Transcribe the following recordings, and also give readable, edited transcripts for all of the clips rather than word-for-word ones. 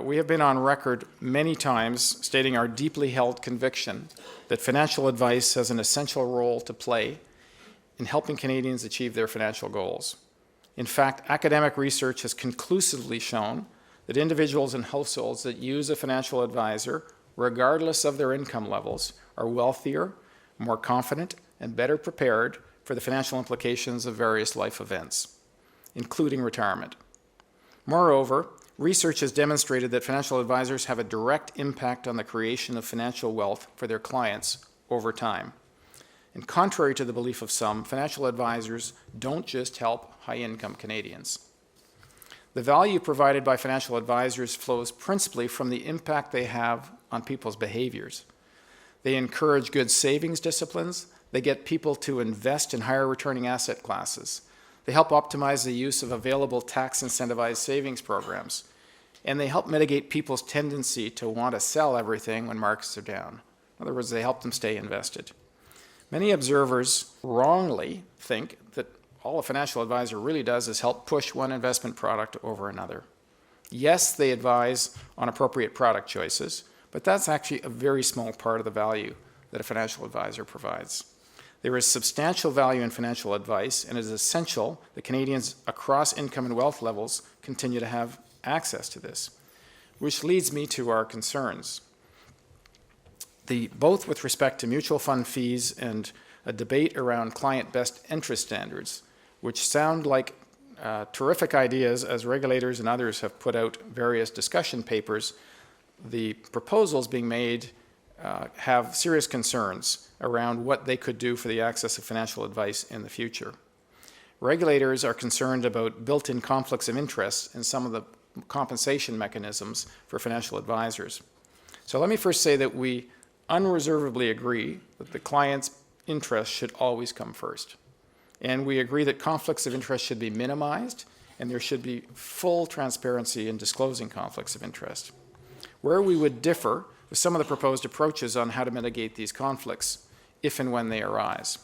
We have been on record many times stating our deeply held conviction that financial advice has an essential role to play in helping Canadians achieve their financial goals. In fact, academic research has conclusively shown that individuals and households that use a financial advisor, regardless of their income levels, are wealthier, more confident, and better prepared for the financial implications of various life events, including retirement. Moreover, research has demonstrated that financial advisors have a direct impact on the creation of financial wealth for their clients over time. And contrary to the belief of some, financial advisors don't just help high-income Canadians. The value provided by financial advisors flows principally from the impact they have on people's behaviors. They encourage good savings disciplines. They get people to invest in higher returning asset classes. They help optimize the use of available tax-incentivized savings programs. And they help mitigate people's tendency to want to sell everything when markets are down. In other words, they help them stay invested. Many observers wrongly think that all a financial advisor really does is help push one investment product over another. Yes, they advise on appropriate product choices, but that's actually a very small part of the value that a financial advisor provides. There is substantial value in financial advice, and it is essential that Canadians across income and wealth levels continue to have access to this, which leads me to our concerns. Both with respect to mutual fund fees and a debate around client best interest standards, which sound like terrific ideas as regulators and others have put out various discussion papers, the proposals being made have serious concerns around what they could do for the access of financial advice in the future. Regulators are concerned about built-in conflicts of interest in some of the compensation mechanisms for financial advisors. So let me first say that we unreservedly agree that the client's interest should always come first. And we agree that conflicts of interest should be minimized, and there should be full transparency in disclosing conflicts of interest. Where we would differ with some of the proposed approaches on how to mitigate these conflicts, if and when they arise.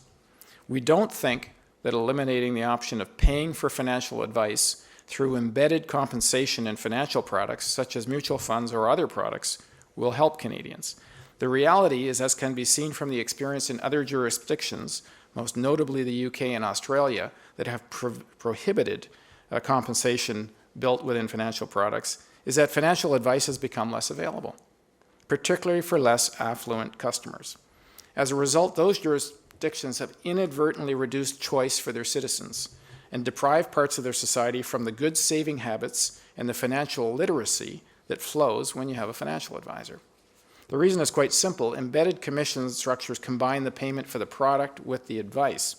We don't think that eliminating the option of paying for financial advice through embedded compensation in financial products, such as mutual funds or other products, will help Canadians. The reality is, as can be seen from the experience in other jurisdictions, most notably the UK and Australia, that have prohibited compensation built within financial products, is that financial advice has become less available, particularly for less affluent customers. As a result, those jurisdictions have inadvertently reduced choice for their citizens and deprived parts of their society from the good saving habits and the financial literacy that flows when you have a financial advisor. The reason is quite simple. Embedded commission structures combine the payment for the product with the advice,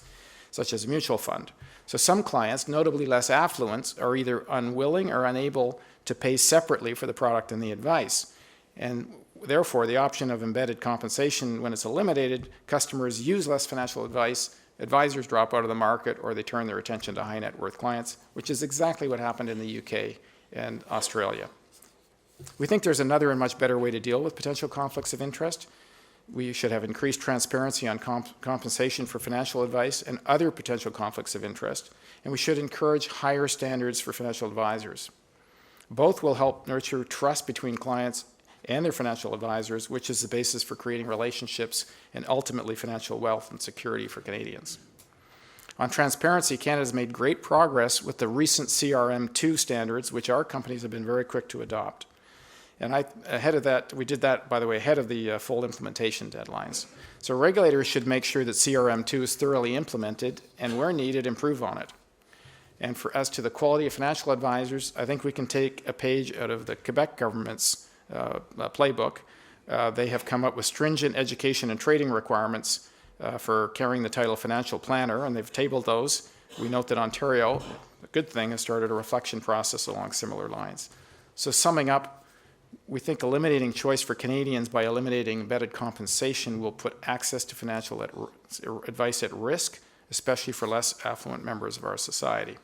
such as a mutual fund. So some clients, notably less affluent, are either unwilling or unable to pay separately for the product and the advice. And therefore, the option of embedded compensation, when it's eliminated, customers use less financial advice, advisors drop out of the market, or they turn their attention to high net worth clients, which is exactly what happened in the UK and Australia. We think there's another and much better way to deal with potential conflicts of interest. We should have increased transparency on compensation for financial advice and other potential conflicts of interest, and we should encourage higher standards for financial advisors. Both will help nurture trust between clients and their financial advisors, which is the basis for creating relationships and ultimately financial wealth and security for Canadians. On transparency, Canada has made great progress with the recent CRM2 standards, which our companies have been very quick to adopt. And ahead of that, we did that, by the way, ahead of the full implementation deadlines. So regulators should make sure that CRM2 is thoroughly implemented and, where needed, improve on it. And as to the quality of financial advisors, I think we can take a page out of the Quebec government's playbook. They have come up with stringent education and training requirements for carrying the title financial planner, and they've tabled those. We note that Ontario, a good thing, has started a reflection process along similar lines. So summing up, we think eliminating choice for Canadians by eliminating embedded compensation will put access to financial advice at risk, especially for less affluent members of our society.